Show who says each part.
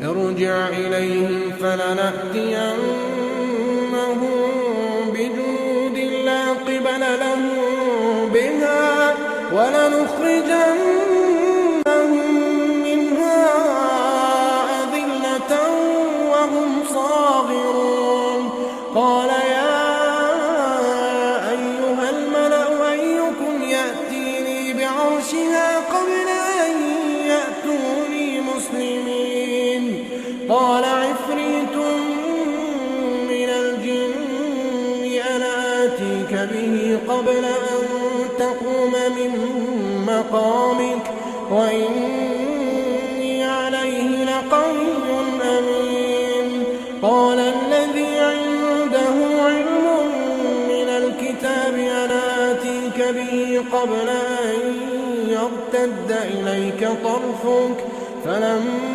Speaker 1: ارجع إليهم فلنأتينهم بجنود لا قبل لهم بها ولنخرجنهم منها أذلة وهم صاغرون قال يا أيها الملأ أيكم يأتيني بعرشها قبل أن يأتوني مسلمين قال عفريت من الجن أنا آتيك به قبل أن تقوم من مقامك وإني عليه لقوي أمين قال الذي عنده علم من الكتاب أنا آتيك به قبل أن يرتد إليك طرفك فلما